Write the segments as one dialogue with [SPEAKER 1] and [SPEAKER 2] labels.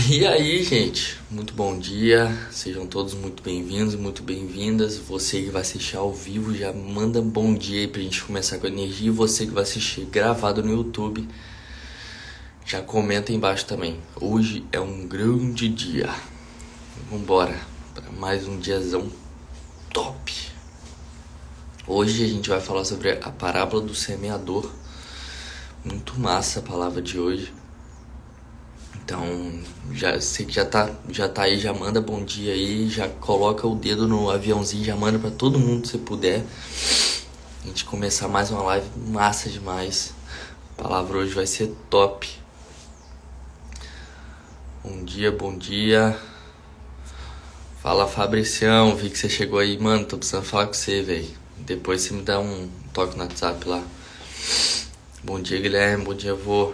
[SPEAKER 1] E aí, gente, muito bom dia, sejam todos muito bem-vindos e muito bem-vindas. Você que vai assistir ao vivo, já manda bom dia aí pra gente começar com energia. E você que vai assistir gravado no YouTube, já comenta aí embaixo também. Hoje é um grande dia. Vambora para mais um diazão top. Hoje a gente vai falar sobre a parábola do semeador. Muito massa a palavra de hoje. Então, sei que já tá aí, já manda bom dia aí, já coloca o dedo no aviãozinho, já manda pra todo mundo se puder. A gente começar mais uma live massa demais. A palavra hoje vai ser top. Bom dia, bom dia. Fala, Fabricião, vi que você chegou aí, mano, tô precisando falar com você, velho. Depois você me dá um toque no WhatsApp lá. Bom dia, Guilherme, bom dia, vô.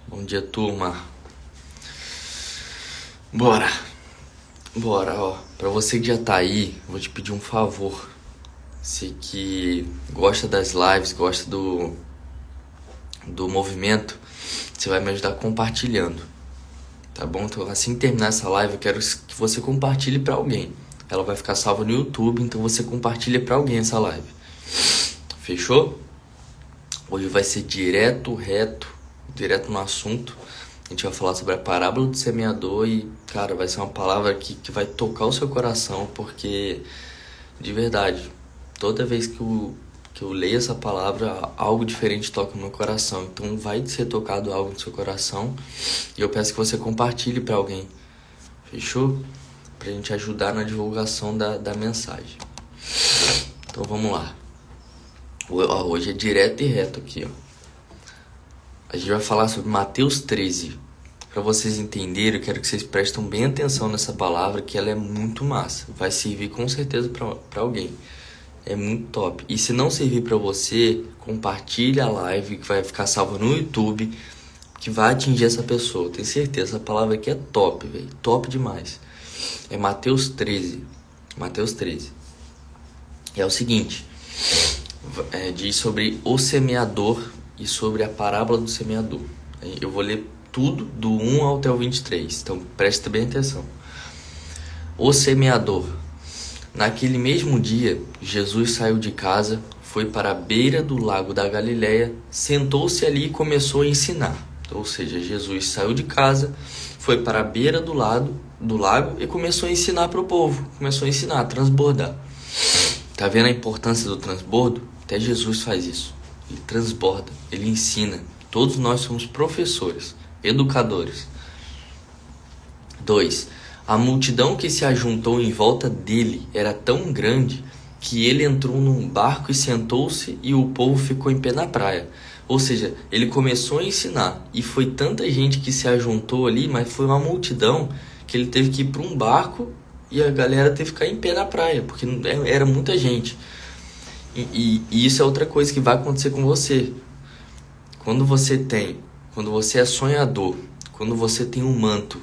[SPEAKER 1] Bom dia, turma. Bora, ó, pra você que já tá aí, vou te pedir um favor. Você que gosta das lives, gosta do movimento, você vai me ajudar compartilhando, tá bom? Então assim que terminar essa live, eu quero que você compartilhe pra alguém. Ela vai ficar salva no YouTube, então você compartilha pra alguém essa live. Fechou? Hoje vai ser direto no assunto. A gente vai falar sobre a parábola do semeador e, cara, vai ser uma palavra que vai tocar o seu coração, porque, de verdade, toda vez que eu leio essa palavra, algo diferente toca no meu coração. Então vai ser tocado algo no seu coração e eu peço que você compartilhe para alguém. Fechou? Pra gente ajudar na divulgação da mensagem. Então vamos lá. Hoje é direto e reto aqui, ó. A gente vai falar sobre Mateus 13. Para vocês entenderem, eu quero que vocês prestem bem atenção nessa palavra, que ela é muito massa. Vai servir com certeza para alguém. É muito top. E se não servir para você, compartilha a live, que vai ficar salva no YouTube, que vai atingir essa pessoa. Tenho certeza, essa palavra aqui é top, velho. Top demais. É Mateus 13. Mateus 13. É o seguinte. Diz sobre o semeador e sobre a parábola do semeador. Eu vou ler tudo do 1 até o 23, então preste bem atenção. O semeador. Naquele mesmo dia, Jesus saiu de casa, foi para a beira do lago da Galileia, sentou-se ali e começou a ensinar. Ou seja, Jesus saiu de casa, foi para a beira do lago e começou a ensinar para o povo. Começou a ensinar, a transbordar. Tá vendo a importância do transbordo? Até Jesus faz isso. Ele transborda, ele ensina. Todos nós somos professores, educadores. 2. A multidão que se ajuntou em volta dele era tão grande que ele entrou num barco e sentou-se e o povo ficou em pé na praia. Ou seja, ele começou a ensinar e foi tanta gente que se ajuntou ali, mas foi uma multidão que ele teve que ir para um barco e a galera teve que ficar em pé na praia, porque era muita gente. E isso é outra coisa que vai acontecer com você. Quando você é sonhador, quando você tem um manto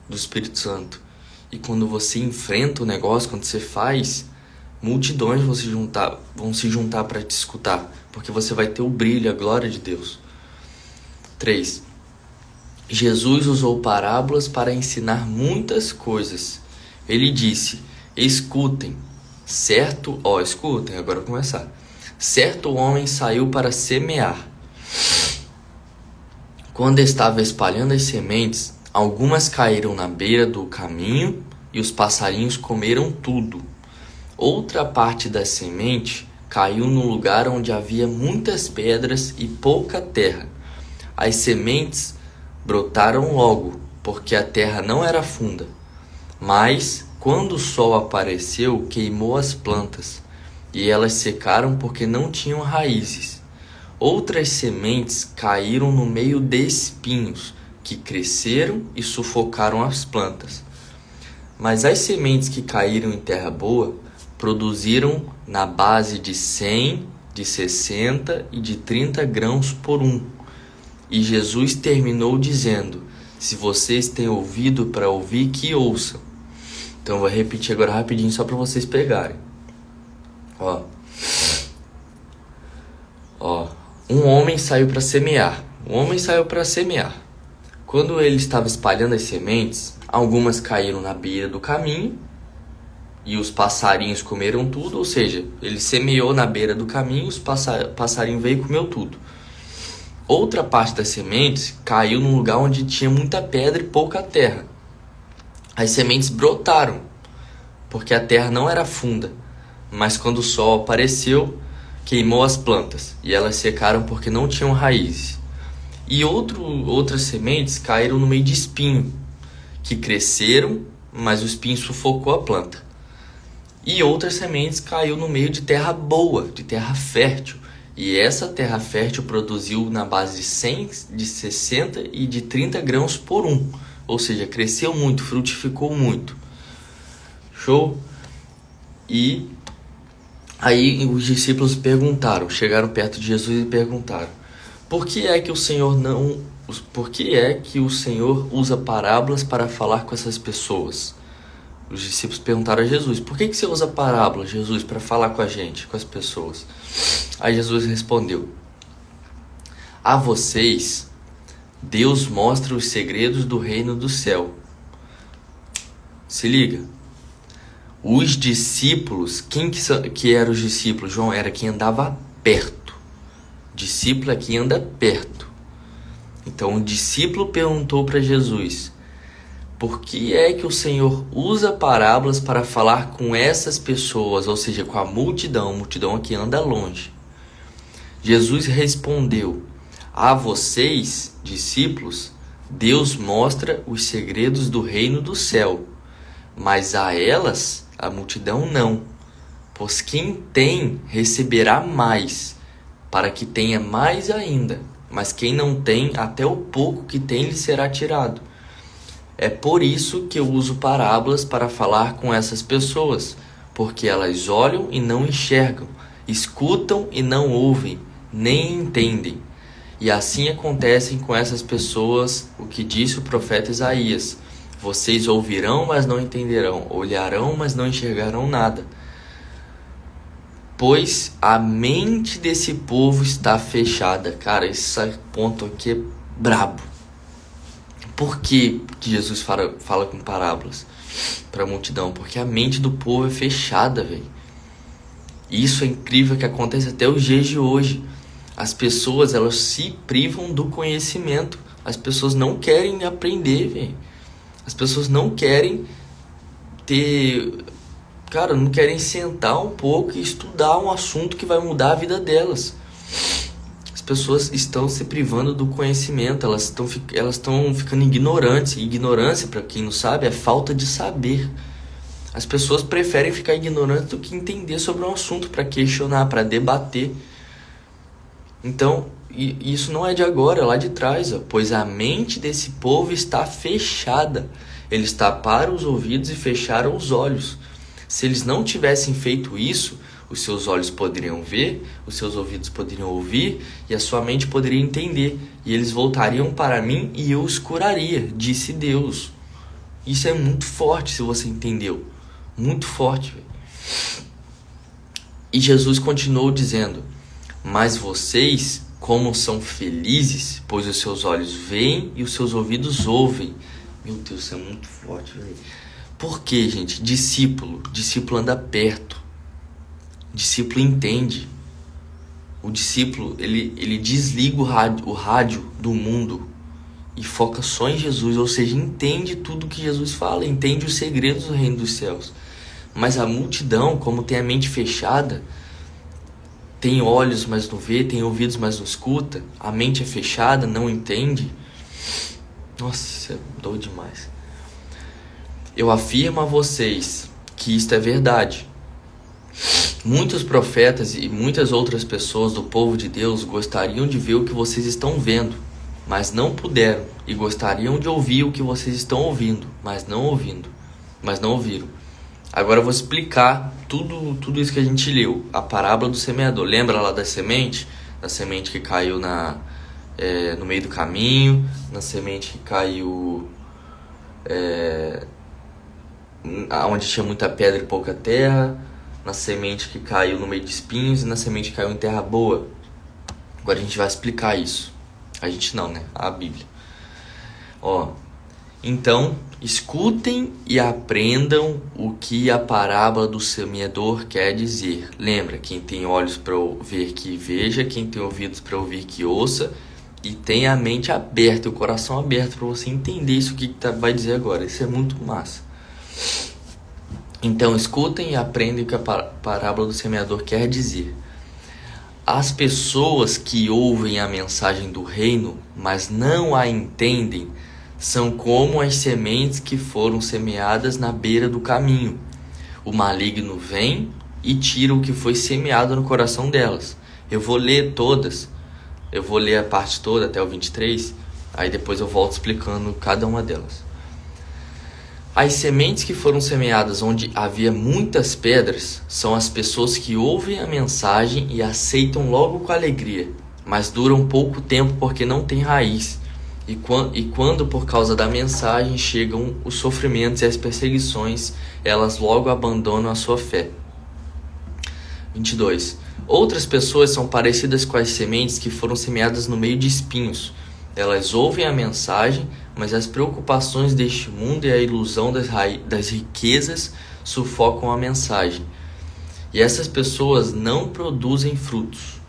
[SPEAKER 1] do Espírito Santo e quando você enfrenta o negócio, quando você faz, multidões vão se juntar para te escutar, porque você vai ter o brilho, a glória de Deus. 3. Jesus usou parábolas para ensinar muitas coisas. Ele disse: escutem. Escutem, agora vou começar. Certo homem saiu para semear. Quando estava espalhando as sementes, algumas caíram na beira do caminho e os passarinhos comeram tudo. Outra parte da semente caiu no lugar onde havia muitas pedras e pouca terra. As sementes brotaram logo, porque a terra não era funda. Mas quando o sol apareceu, queimou as plantas, e elas secaram porque não tinham raízes. Outras sementes caíram no meio de espinhos, que cresceram e sufocaram as plantas. Mas as sementes que caíram em terra boa produziram na base de 100, de 60 e de 30 grãos por um. E Jesus terminou dizendo: se vocês têm ouvido para ouvir, que ouçam. Então eu vou repetir agora rapidinho só para vocês pegarem. Ó, um homem saiu para semear. Quando ele estava espalhando as sementes, algumas caíram na beira do caminho e os passarinhos comeram tudo, ou seja, ele semeou na beira do caminho, os passarinhos veio e comeu tudo. Outra parte das sementes caiu num lugar onde tinha muita pedra e pouca terra. As sementes brotaram, porque a terra não era funda, mas quando o sol apareceu, queimou as plantas e elas secaram porque não tinham raízes. E outras sementes caíram no meio de espinho, que cresceram, mas o espinho sufocou a planta. E outras sementes caiu no meio de terra boa, de terra fértil. E essa terra fértil produziu na base de 100, de 60 e de 30 grãos por um. Ou seja, cresceu muito, frutificou muito. Show? E aí os discípulos chegaram perto de Jesus e perguntaram: Por que é que o Senhor usa parábolas para falar com essas pessoas? Os discípulos perguntaram a Jesus: Por que você usa parábolas, Jesus, para falar com a gente, com as pessoas? Aí Jesus respondeu: A vocês, Deus mostra os segredos do reino do céu. Se liga. Os discípulos, quem que eram os discípulos? João era quem andava perto. Discípulo é quem anda perto. Então o discípulo perguntou para Jesus: Por que é que o Senhor usa parábolas para falar com essas pessoas, ou seja, com a multidão que anda longe? Jesus respondeu: A vocês, discípulos, Deus mostra os segredos do reino do céu, mas a elas, a multidão, não. Pois quem tem, receberá mais, para que tenha mais ainda. Mas quem não tem, até o pouco que tem lhe será tirado. É por isso que eu uso parábolas para falar com essas pessoas, porque elas olham e não enxergam, escutam e não ouvem, nem entendem. E assim acontecem com essas pessoas o que disse o profeta Isaías: Vocês ouvirão, mas não entenderão, olharão, mas não enxergarão nada. Pois a mente desse povo está fechada. Cara, esse ponto aqui é brabo. Por que Jesus fala com parábolas para a multidão? Porque a mente do povo é fechada, velho. Isso é incrível que acontece até os dias de hoje. As pessoas, elas se privam do conhecimento. As pessoas não querem aprender, velho. As pessoas não querem não querem sentar um pouco e estudar um assunto que vai mudar a vida delas. As pessoas estão se privando do conhecimento, elas estão ficando ignorantes. E ignorância, para quem não sabe, é falta de saber. As pessoas preferem ficar ignorantes do que entender sobre um assunto, para questionar, para debater. Então, isso não é de agora, é lá de trás, pois a mente desse povo está fechada. Eles taparam os ouvidos e fecharam os olhos. Se eles não tivessem feito isso, os seus olhos poderiam ver, os seus ouvidos poderiam ouvir e a sua mente poderia entender. E eles voltariam para mim e eu os curaria, disse Deus. Isso é muito forte, se você entendeu. Muito forte, velho. E Jesus continuou dizendo: Mas vocês, como são felizes, pois os seus olhos veem e os seus ouvidos ouvem. Meu Deus, isso é muito forte, velho. Por quê, gente? Discípulo anda perto. Discípulo entende. O discípulo, ele desliga o rádio do mundo e foca só em Jesus, ou seja, entende tudo que Jesus fala, entende os segredos do reino dos céus. Mas a multidão, como tem a mente fechada, tem olhos, mas não vê, tem ouvidos, mas não escuta, a mente é fechada, não entende. Nossa, isso é doido demais. Eu afirmo a vocês que isto é verdade. Muitos profetas e muitas outras pessoas do povo de Deus gostariam de ver o que vocês estão vendo, mas não puderam, e gostariam de ouvir o que vocês estão ouvindo, mas não ouviram. Agora eu vou explicar tudo isso que a gente leu, a parábola do semeador. Lembra lá da semente? Da semente que caiu no meio do caminho, na semente que caiu onde tinha muita pedra e pouca terra, na semente que caiu no meio de espinhos e na semente que caiu em terra boa. Agora a gente vai explicar isso. A gente não, né? A Bíblia. Ó, então, escutem e aprendam o que a parábola do semeador quer dizer. Lembra, quem tem olhos para ver que veja, quem tem ouvidos para ouvir que ouça, e tenha a mente aberta, o coração aberto para você entender isso que vai dizer agora. Isso é muito massa. Então, escutem e aprendam o que a parábola do semeador quer dizer. As pessoas que ouvem a mensagem do reino, mas não a entendem, são como as sementes que foram semeadas na beira do caminho. O maligno vem e tira o que foi semeado no coração delas. Eu vou ler todas. Eu vou ler a parte toda até o 23. Aí depois eu volto explicando cada uma delas. As sementes que foram semeadas onde havia muitas pedras são as pessoas que ouvem a mensagem e aceitam logo com alegria, mas duram pouco tempo porque não têm raiz. E quando por causa da mensagem chegam os sofrimentos e as perseguições, elas logo abandonam a sua fé. 22. Outras pessoas são parecidas com as sementes que foram semeadas no meio de espinhos. Elas ouvem a mensagem, mas as preocupações deste mundo e a ilusão das riquezas sufocam a mensagem. E essas pessoas não produzem frutos.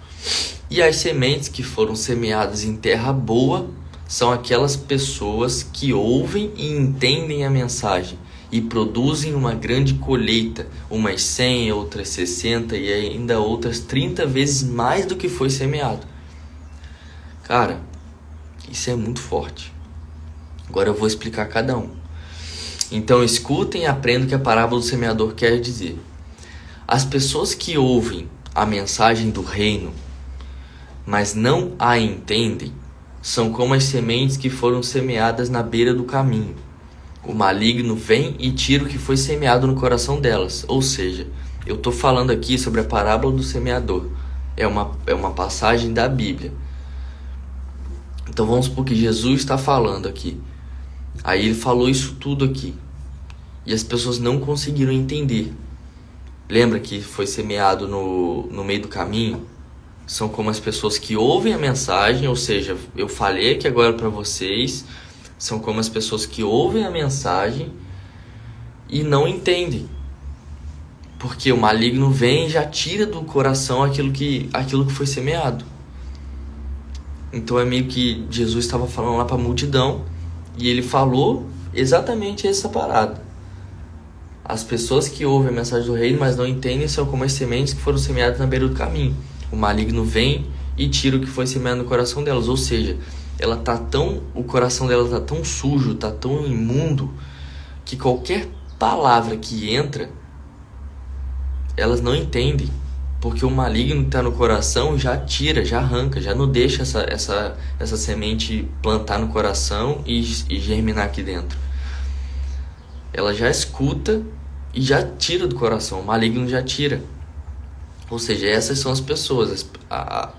[SPEAKER 1] E as sementes que foram semeadas em terra boa são aquelas pessoas que ouvem e entendem a mensagem e produzem uma grande colheita, umas 100, outras 60 e ainda outras 30 vezes mais do que foi semeado. Cara, isso é muito forte. Agora eu vou explicar cada um. Então escutem e aprendam o que a parábola do semeador quer dizer. As pessoas que ouvem a mensagem do reino, mas não a entendem, são como as sementes que foram semeadas na beira do caminho. O maligno vem e tira o que foi semeado no coração delas. Ou seja, eu estou falando aqui sobre a parábola do semeador. É uma passagem da Bíblia. Então vamos supor que Jesus está falando aqui. Aí ele falou isso tudo aqui. E as pessoas não conseguiram entender. Lembra que foi semeado no meio do caminho? São como as pessoas que ouvem a mensagem, ou seja, eu falei aqui agora para vocês, são como as pessoas que ouvem a mensagem e não entendem. Porque o maligno vem e já tira do coração aquilo que foi semeado. Então é meio que Jesus estava falando lá para a multidão e ele falou exatamente essa parada. As pessoas que ouvem a mensagem do reino, mas não entendem, são como as sementes que foram semeadas na beira do caminho. O maligno vem e tira o que foi semeado no coração delas. Ou seja, o coração dela está tão sujo, está tão imundo, que qualquer palavra que entra, elas não entendem. Porque o maligno que está no coração já tira, já arranca, já não deixa essa semente plantar no coração e germinar aqui dentro. Ela já escuta e já tira do coração, o maligno já tira. Ou seja, essas são as pessoas. A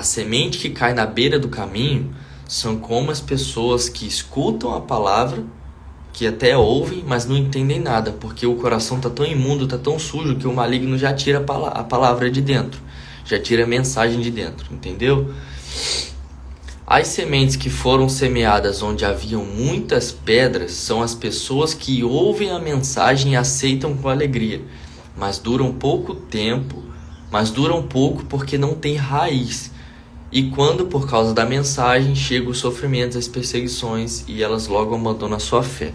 [SPEAKER 1] semente que cai na beira do caminho são como as pessoas que escutam a palavra, que até ouvem, mas não entendem nada, porque o coração está tão imundo, está tão sujo, que o maligno já tira a palavra de dentro, já tira a mensagem de dentro, entendeu? As sementes que foram semeadas onde haviam muitas pedras são as pessoas que ouvem a mensagem e aceitam com alegria, mas duram pouco porque não tem raiz. E quando, por causa da mensagem, chegam os sofrimentos, as perseguições, e elas logo abandonam a sua fé.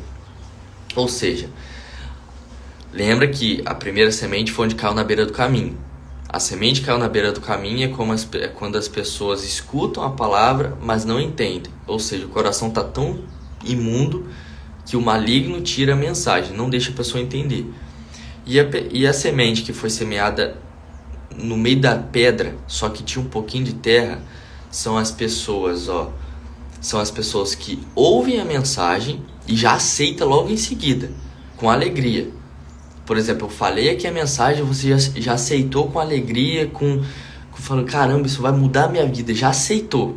[SPEAKER 1] Ou seja, lembra que a primeira semente foi onde caiu na beira do caminho. A semente que caiu na beira do caminho é quando as pessoas escutam a palavra, mas não entendem. Ou seja, o coração está tão imundo que o maligno tira a mensagem, não deixa a pessoa entender. E a semente que foi semeada no meio da pedra, só que tinha um pouquinho de terra, são as pessoas que ouvem a mensagem e já aceitam logo em seguida, com alegria. Por exemplo, eu falei aqui a mensagem, você já aceitou com alegria, falando, caramba, isso vai mudar a minha vida, já aceitou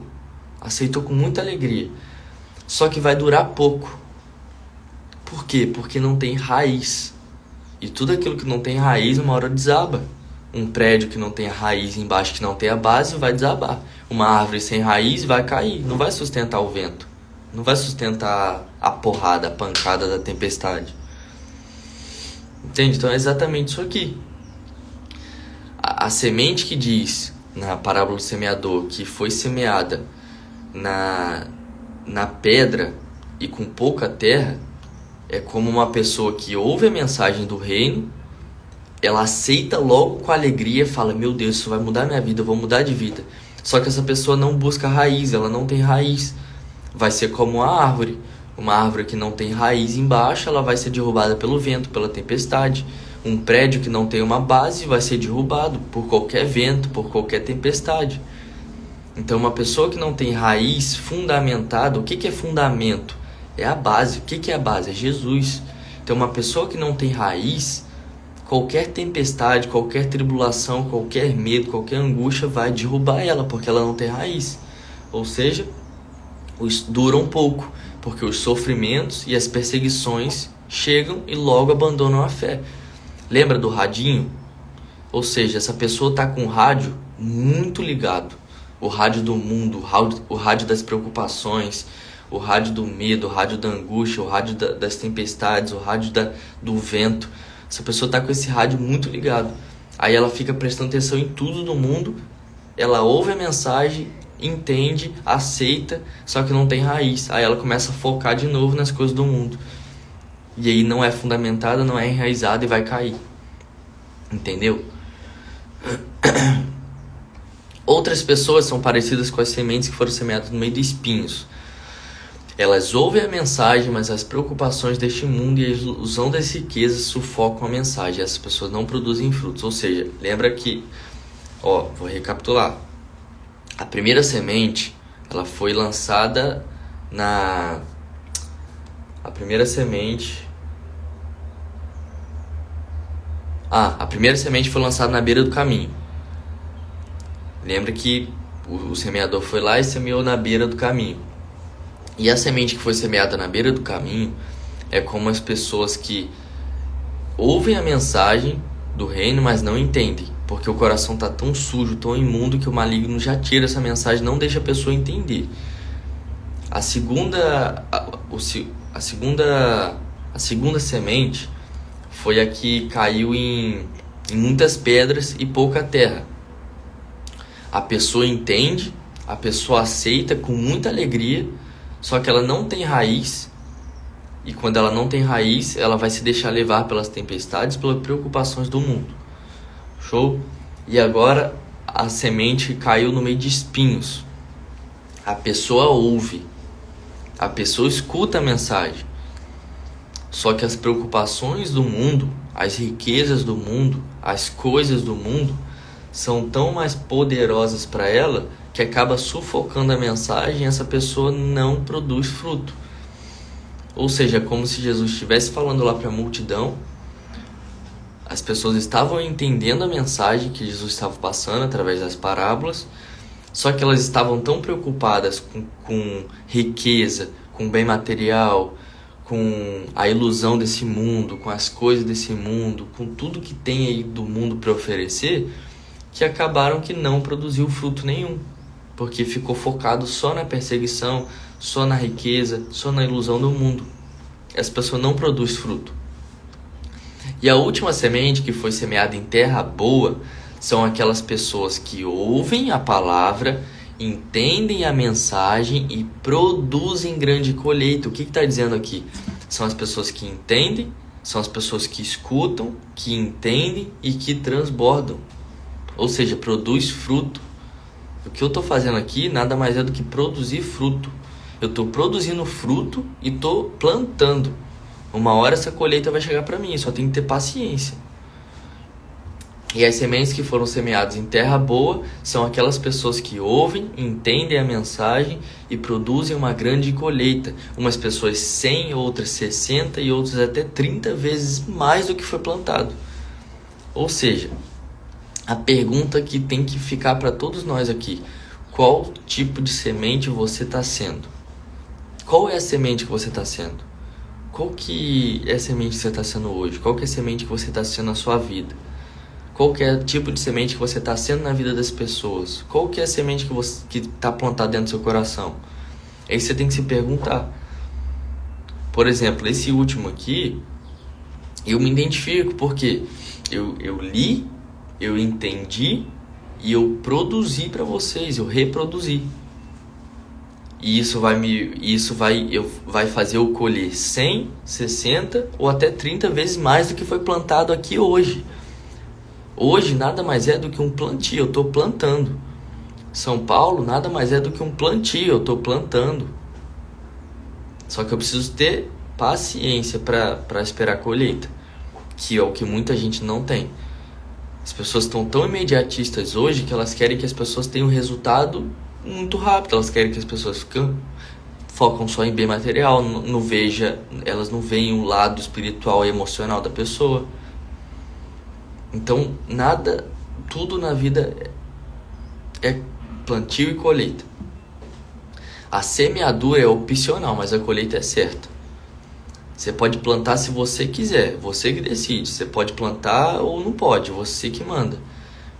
[SPEAKER 1] com muita alegria. Só que vai durar pouco. Por quê? Porque não tem raiz. E tudo aquilo que não tem raiz, uma hora desaba. Um prédio que não tem a raiz embaixo, que não tem a base, vai desabar. Uma árvore sem raiz vai cair, não vai sustentar o vento. Não vai sustentar a porrada, a pancada da tempestade. Entende? Então é exatamente isso aqui. A semente que diz na parábola do semeador que foi semeada na pedra e com pouca terra é como uma pessoa que ouve a mensagem do reino, ela aceita logo com alegria, fala: meu Deus, isso vai mudar minha vida, eu vou mudar de vida. Só que essa pessoa não busca raiz, ela não tem raiz. Vai ser como uma árvore que não tem raiz embaixo, ela vai ser derrubada pelo vento, pela tempestade. Um prédio que não tem uma base vai ser derrubado por qualquer vento, por qualquer tempestade. Então uma pessoa que não tem raiz fundamentada, o que é fundamento? É a base. O que é a base? É Jesus. Então uma pessoa que não tem raiz, qualquer tempestade, qualquer tribulação, qualquer medo, qualquer angústia vai derrubar ela, porque ela não tem raiz. Ou seja, duram pouco, porque os sofrimentos e as perseguições chegam e logo abandonam a fé. Lembra do radinho? Ou seja, essa pessoa está com o rádio muito ligado. O rádio do mundo, o rádio das preocupações, o rádio do medo, o rádio da angústia, o rádio das tempestades, o rádio do vento. Essa pessoa está com esse rádio muito ligado. Aí ela fica prestando atenção em tudo do mundo, ela ouve a mensagem, entende, aceita, só que não tem raiz. Aí ela começa a focar de novo nas coisas do mundo. E aí não é fundamentada, não é enraizada e vai cair. Entendeu? Outras pessoas são parecidas com as sementes que foram semeadas no meio de espinhos. Elas ouvem a mensagem, mas as preocupações deste mundo e a ilusão das riquezas sufocam a mensagem. Essas pessoas não produzem frutos. Ou seja, lembra que, vou recapitular. A primeira semente, ela foi lançada A primeira semente foi lançada na beira do caminho. Lembra que o semeador foi lá e semeou na beira do caminho. E a semente que foi semeada na beira do caminho é como as pessoas que ouvem a mensagem do reino, mas não entendem. Porque o coração está tão sujo, tão imundo, que o maligno já tira essa mensagem, não deixa a pessoa entender. A segunda semente foi a que caiu em muitas pedras e pouca terra. A pessoa entende, a pessoa aceita com muita alegria, só que ela não tem raiz. E quando ela não tem raiz, ela vai se deixar levar pelas tempestades, pelas preocupações do mundo. Show? E agora a semente caiu no meio de espinhos. A pessoa ouve, a pessoa escuta a mensagem. Só que as preocupações do mundo, as riquezas do mundo, as coisas do mundo são tão mais poderosas para ela que acaba sufocando a mensagem e essa pessoa não produz fruto. Ou seja, é como se Jesus estivesse falando lá para a multidão, as pessoas estavam entendendo a mensagem que Jesus estava passando através das parábolas, só que elas estavam tão preocupadas com riqueza, com bem material, com a ilusão desse mundo, com as coisas desse mundo, com tudo que tem aí do mundo para oferecer, que acabaram que não produziu fruto nenhum, porque ficou focado só na perseguição, só na riqueza, só na ilusão do mundo. Essa pessoa não produz fruto. E a última semente, que foi semeada em terra boa, são aquelas pessoas que ouvem a palavra, entendem a mensagem e produzem grande colheita. O que está dizendo aqui? São as pessoas que entendem, são as pessoas que escutam, que entendem e que transbordam. Ou seja, produz fruto. O que eu estou fazendo aqui nada mais é do que produzir fruto. Eu estou produzindo fruto e estou plantando. Uma hora essa colheita vai chegar para mim, só tem que ter paciência. E as sementes que foram semeadas em terra boa são aquelas pessoas que ouvem, entendem a mensagem e produzem uma grande colheita. Umas pessoas 100, outras 60 e outras até 30 vezes mais do que foi plantado. Ou seja, a pergunta que tem que ficar para todos nós aqui: qual tipo de semente você está sendo? Qual é a semente que você está sendo? Qual que é a semente que você está sendo hoje? Qual que é a semente que você está sendo na sua vida? Qual que é o tipo de semente que você está sendo na vida das pessoas? Qual que é a semente que está plantada dentro do seu coração? Aí você tem que se perguntar. Por exemplo, esse último aqui, eu me identifico porque eu li, eu entendi e eu produzi para vocês, eu reproduzi. E isso vai fazer eu colher 100, 60 ou até 30 vezes mais do que foi plantado aqui hoje. Hoje nada mais é do que um plantio, eu estou plantando. São Paulo nada mais é do que um plantio, eu estou plantando. Só que eu preciso ter paciência para esperar a colheita, que é o que muita gente não tem. As pessoas estão tão imediatistas hoje que elas querem que as pessoas tenham resultado muito rápido. Elas querem que as pessoas focam só em bem material, elas não veem o lado espiritual e emocional da pessoa. Então, tudo na vida é plantio e colheita. A semeadura é opcional, mas a colheita é certa. Você pode plantar se você quiser, você que decide. Você pode plantar ou não pode, você que manda.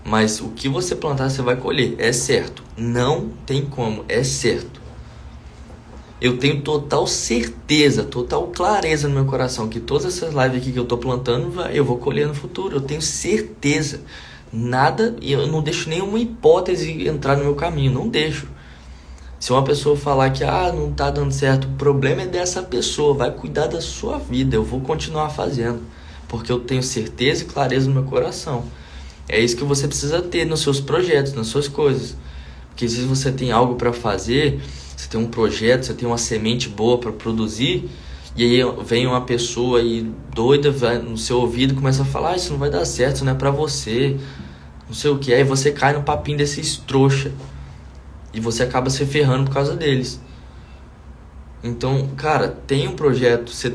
[SPEAKER 1] Mas o que você plantar, você vai colher, é certo. Não tem como, é certo. Eu tenho total certeza, total clareza no meu coração que todas essas lives aqui que eu tô plantando, eu vou colher no futuro. Eu tenho certeza. Nada, eu não deixo nenhuma hipótese entrar no meu caminho, não deixo. Se uma pessoa falar que não tá dando certo, o problema é dessa pessoa, vai cuidar da sua vida, eu vou continuar fazendo, porque eu tenho certeza e clareza no meu coração. É isso que você precisa ter nos seus projetos, nas suas coisas. Porque se você tem algo para fazer, você tem um projeto, você tem uma semente boa para produzir, e aí vem uma pessoa aí doida no seu ouvido e começa a falar: isso não vai dar certo, isso não é para você, não sei o que. Aí você cai no papinho desses trouxa. E você acaba se ferrando por causa deles. Então, cara, você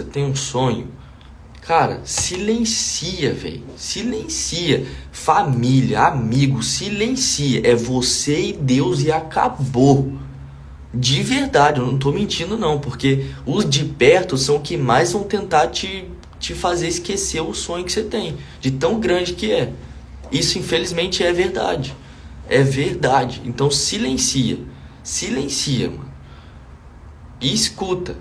[SPEAKER 1] tem um sonho. Cara, silencia, velho. Silencia. Família, amigo, silencia. É você e Deus e acabou. De verdade, eu não tô mentindo não. Porque os de perto são o que mais vão tentar te fazer esquecer o sonho que você tem. De tão grande que é. Isso, infelizmente, é verdade. É verdade. Então silencia. Silencia, mano. E escuta.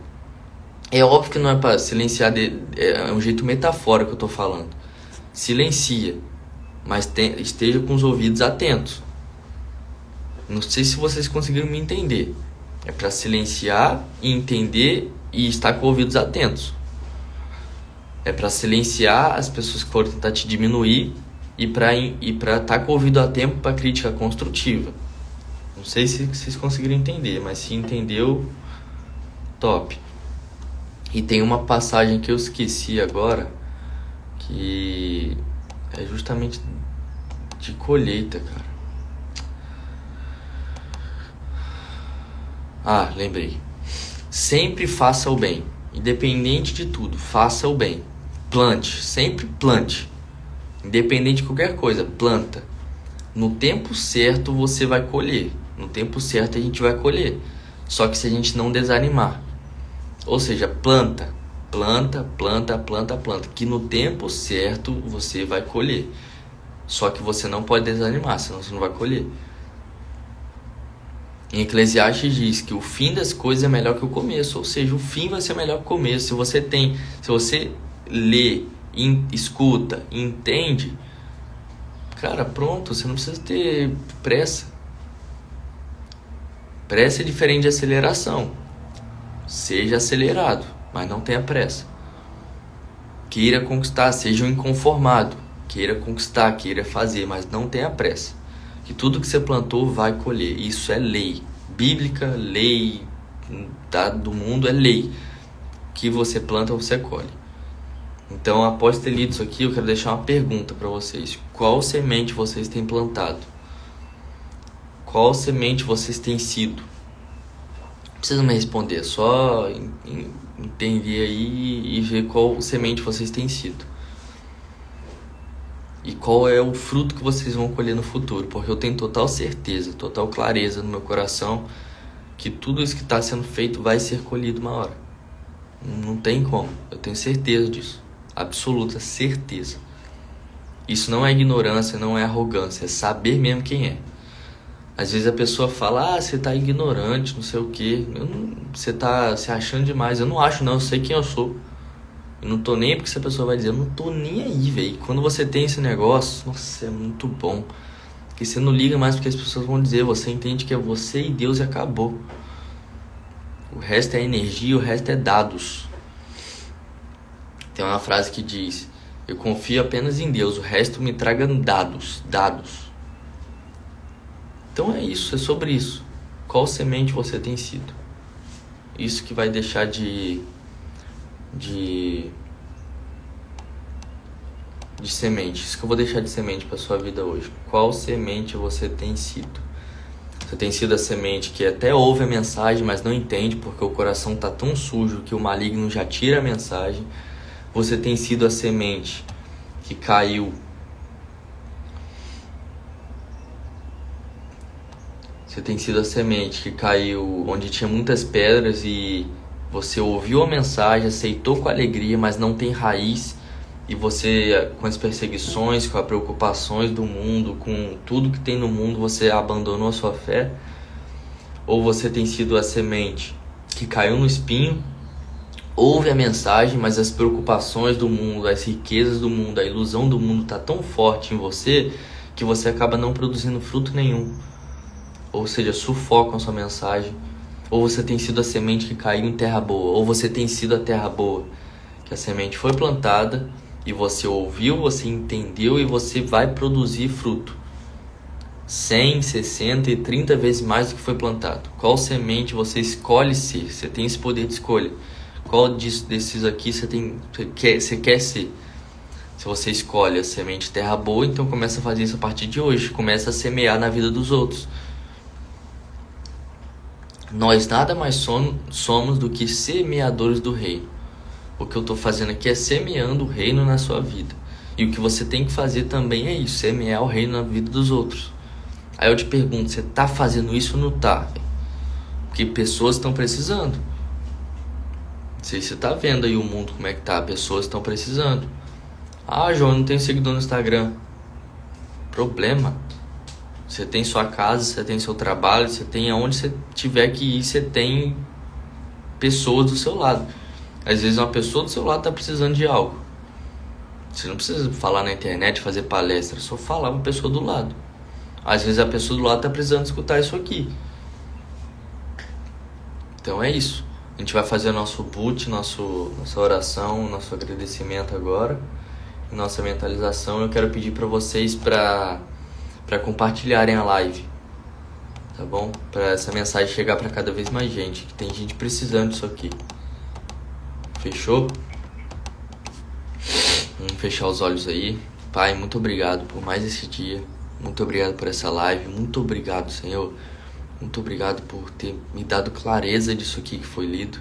[SPEAKER 1] É óbvio que não é pra silenciar, é um jeito metafórico que eu tô falando. Silencia. Mas esteja com os ouvidos atentos. Não sei se vocês conseguiram me entender. É pra silenciar e entender e estar com ouvidos atentos. É pra silenciar as pessoas que forem tentar te diminuir e pra estar com o ouvido a tempo para crítica construtiva. Não sei se vocês conseguiram entender, mas se entendeu, top. E tem uma passagem que eu esqueci agora, que é justamente de colheita, cara. Lembrei. Sempre faça o bem, independente de tudo, faça o bem. Plante, sempre plante. Independente de qualquer coisa, planta. No tempo certo você vai colher. No tempo certo a gente vai colher. Só que se a gente não desanimar. Ou seja, planta. Que no tempo certo você vai colher. Só que você não pode desanimar, senão você não vai colher. Em Eclesiastes diz que o fim das coisas é melhor que o começo. Ou seja, o fim vai ser melhor que o começo. Se você lê, escuta, entende, cara, pronto, você não precisa ter pressa. Pressa é diferente de aceleração. Seja acelerado, mas não tenha pressa. Queira conquistar, seja um inconformado. Queira conquistar, queira fazer, mas não tenha pressa. Que tudo que você plantou vai colher. Isso é lei bíblica, lei do mundo, é lei. O que você planta, você colhe. Então, após ter lido isso aqui, eu quero deixar uma pergunta para vocês. Qual semente vocês têm plantado? Qual semente vocês têm sido? Não precisa me responder, só entender aí e ver qual semente vocês têm sido. E qual é o fruto que vocês vão colher no futuro. Porque eu tenho total certeza, total clareza no meu coração que tudo isso que está sendo feito vai ser colhido uma hora. Não tem como, eu tenho certeza disso. Absoluta certeza. Isso não é ignorância, não é arrogância, é saber mesmo quem é. Às vezes a pessoa fala, você tá ignorante, não sei o quê. Você tá se achando demais. Eu não acho não, eu sei quem eu sou. Eu não tô nem aí porque essa pessoa vai dizer, eu não tô nem aí, velho. Quando você tem esse negócio, nossa, é muito bom. Porque você não liga mais porque as pessoas vão dizer, você entende que é você e Deus e acabou. O resto é energia, o resto é dados. Tem uma frase que diz, eu confio apenas em Deus, o resto me traga dados. Então é isso, é sobre isso. Qual semente você tem sido? Isso que vai deixar de semente. Isso que eu vou deixar de semente para sua vida hoje. Qual semente você tem sido? Você tem sido a semente que até ouve a mensagem, mas não entende porque o coração está tão sujo que o maligno já tira a mensagem. Você tem sido a semente que caiu. Você tem sido a semente que caiu onde tinha muitas pedras e você ouviu a mensagem, aceitou com alegria, mas não tem raiz. E você, com as perseguições, com as preocupações do mundo, com tudo que tem no mundo, você abandonou a sua fé? Ou você tem sido a semente que caiu no espinho, ouve a mensagem, mas as preocupações do mundo, as riquezas do mundo, a ilusão do mundo está tão forte em você que você acaba não produzindo fruto nenhum? Ou seja, sufocam a sua mensagem. Ou você tem sido a semente que caiu em terra boa. Ou você tem sido a terra boa, que a semente foi plantada e você ouviu, você entendeu e você vai produzir fruto. 100, 60 e 30 vezes mais do que foi plantado. Qual semente você escolhe ser? Você tem esse poder de escolha. Qual desses aqui você quer ser? Se você escolhe a semente terra boa, então começa a fazer isso a partir de hoje. Começa a semear na vida dos outros. Nós nada mais somos do que semeadores do reino. O que eu estou fazendo aqui é semeando o reino na sua vida. E o que você tem que fazer também é isso, semear o reino na vida dos outros. Aí eu te pergunto, você está fazendo isso ou não está? Porque pessoas estão precisando. Não sei se você está vendo aí o mundo como é que tá, pessoas estão precisando. João, eu não tenho seguidor no Instagram. Problema. Você tem sua casa, você tem seu trabalho, você tem aonde você tiver que ir, você tem pessoas do seu lado. Às vezes uma pessoa do seu lado está precisando de algo. Você não precisa falar na internet, fazer palestra, só falar com a pessoa do lado. Às vezes a pessoa do lado está precisando escutar isso aqui. Então é isso. A gente vai fazer nosso boot, nossa oração, nosso agradecimento agora, nossa mentalização. Eu quero pedir para vocês para compartilharem a live, tá bom? Para essa mensagem chegar para cada vez mais gente, que tem gente precisando disso aqui. Fechou? Vamos fechar os olhos aí. Pai, muito obrigado por mais esse dia. Muito obrigado por essa live. Muito obrigado, Senhor. Muito obrigado por ter me dado clareza disso aqui que foi lido.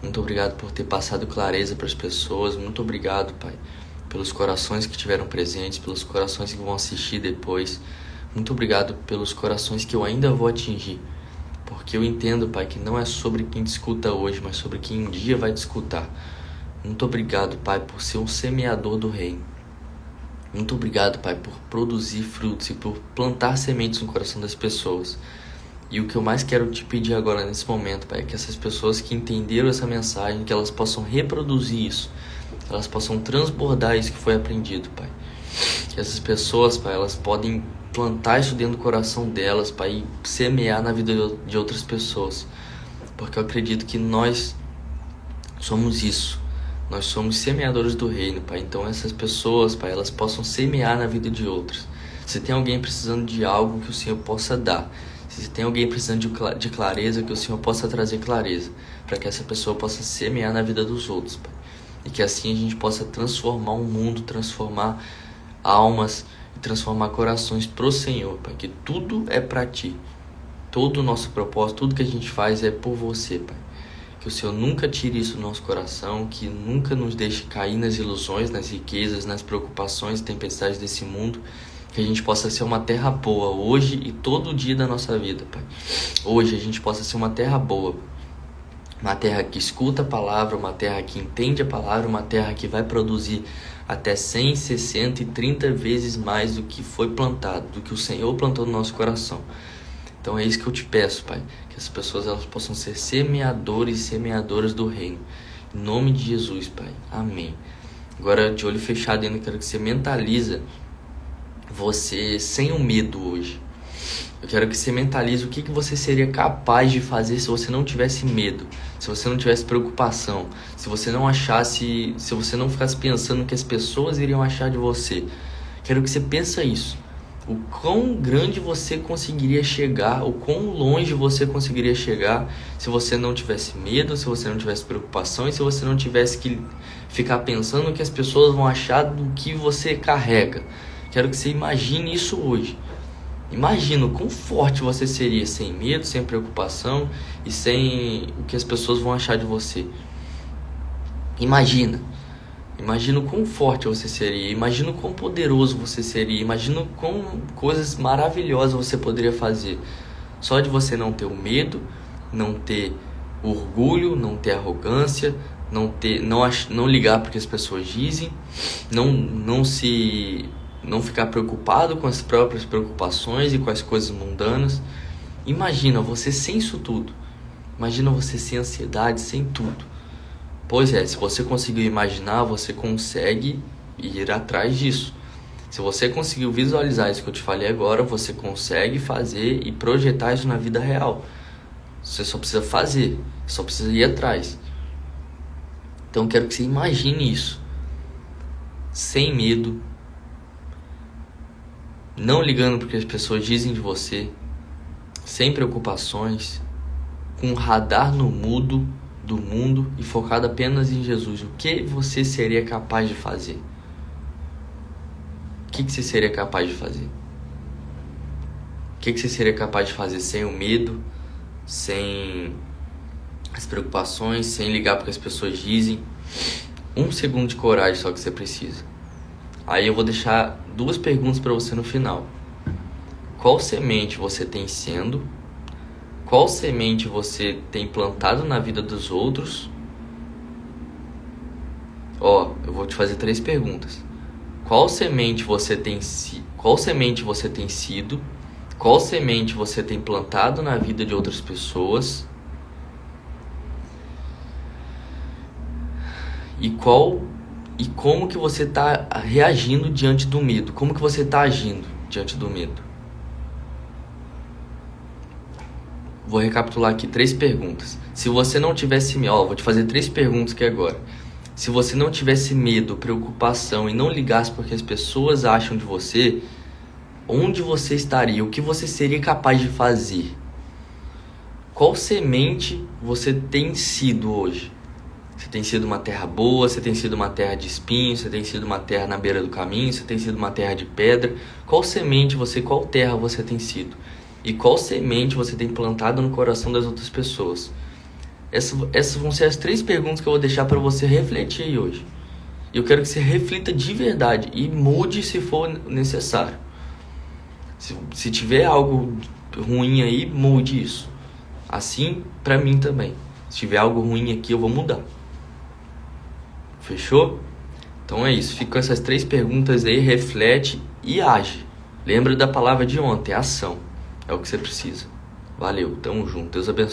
[SPEAKER 1] Muito obrigado por ter passado clareza para as pessoas. Muito obrigado, Pai, pelos corações que estiveram presentes, pelos corações que vão assistir depois. Muito obrigado pelos corações que eu ainda vou atingir. Porque eu entendo, Pai, que não é sobre quem te escuta hoje, mas sobre quem um dia vai te escutar. Muito obrigado, Pai, por ser um semeador do reino. Muito obrigado, Pai, por produzir frutos e por plantar sementes no coração das pessoas. E o que eu mais quero te pedir agora nesse momento, Pai, é que essas pessoas que entenderam essa mensagem, que elas possam reproduzir isso, que elas possam transbordar isso que foi aprendido, Pai. Que essas pessoas, Pai, elas podem plantar isso dentro do coração delas, Pai, e semear na vida de outras pessoas. Porque eu acredito que nós somos isso. Nós somos semeadores do reino, Pai. Então essas pessoas, Pai, elas possam semear na vida de outras. Se tem alguém precisando de algo, que o Senhor possa dar. Se tem alguém precisando de clareza, que o Senhor possa trazer clareza, para que essa pessoa possa semear na vida dos outros, Pai. E que assim a gente possa transformar o mundo, transformar almas e transformar corações pro Senhor, Pai. Que tudo é para Ti. Todo o nosso propósito, tudo que a gente faz é por Você, Pai. Que o Senhor nunca tire isso do nosso coração, que nunca nos deixe cair nas ilusões, nas riquezas, nas preocupações e tempestades desse mundo. Que a gente possa ser uma terra boa hoje e todo dia da nossa vida, Pai. Hoje a gente possa ser uma terra boa. Uma terra que escuta a palavra, uma terra que entende a palavra, uma terra que vai produzir até 100, 60 e 30 vezes mais do que foi plantado, do que o Senhor plantou no nosso coração. Então é isso que eu te peço, Pai, que as pessoas elas possam ser semeadores e semeadoras do reino. Em nome de Jesus, Pai. Amém. Agora, de olho fechado ainda, quero que você mentaliza você sem o medo hoje. Eu quero que você mentalize o que você seria capaz de fazer se você não tivesse medo, se você não tivesse preocupação, se você não ficasse pensando o que as pessoas iriam achar de você. Quero que você pense isso. O quão grande você conseguiria chegar, o quão longe você conseguiria chegar se você não tivesse medo, se você não tivesse preocupação e se você não tivesse que ficar pensando o que as pessoas vão achar do que você carrega. Quero que você imagine isso hoje. Imagina o quão forte você seria sem medo, sem preocupação e sem o que as pessoas vão achar de você. Imagina o quão forte você seria, imagina o quão poderoso você seria, imagina o quão coisas maravilhosas você poderia fazer. Só de você não ter o medo, não ter orgulho, não ter arrogância, não ligar porque as pessoas dizem, não ficar preocupado com as próprias preocupações e com as coisas mundanas. Imagina você sem isso tudo. Imagina você sem ansiedade, sem tudo. Pois é, se você conseguiu imaginar, você consegue ir atrás disso. Se você conseguiu visualizar isso que eu te falei agora, você consegue fazer e projetar isso na vida real. Você só precisa fazer, só precisa ir atrás. Então eu quero que você imagine isso. Sem medo, não ligando porque as pessoas dizem de você, sem preocupações, com um radar no mudo do mundo e focado apenas em Jesus. O que você seria capaz de fazer? O que você seria capaz de fazer? O que você seria capaz de fazer sem o medo, sem as preocupações, sem ligar porque as pessoas dizem? 1 segundo de coragem só que você precisa. Aí eu vou deixar 2 perguntas para você no final. Qual semente você tem sendo? Qual semente você tem plantado na vida dos outros? Eu vou te fazer 3 perguntas. Qual semente você tem sido? Qual semente você tem plantado na vida de outras pessoas? E como que você está reagindo diante do medo? Como que você está agindo diante do medo? Vou recapitular aqui 3 perguntas. Se você não tivesse medo, vou te fazer 3 perguntas aqui agora. Se você não tivesse medo, preocupação e não ligasse porque as pessoas acham de você, onde você estaria? O que você seria capaz de fazer? Qual semente você tem sido hoje? Você tem sido uma terra boa, você tem sido uma terra de espinhos, você tem sido uma terra na beira do caminho, você tem sido uma terra de pedra. Qual terra você tem sido? E qual semente você tem plantado no coração das outras pessoas? Essas vão ser as 3 perguntas que eu vou deixar para você refletir aí hoje. E eu quero que você reflita de verdade e mude se for necessário. Se tiver algo ruim aí, mude isso. Assim, para mim também. Se tiver algo ruim aqui, eu vou mudar. Fechou? Então é isso. Fica com essas 3 perguntas aí, reflete e age. Lembra da palavra de ontem, ação. É o que você precisa. Valeu, tamo junto. Deus abençoe.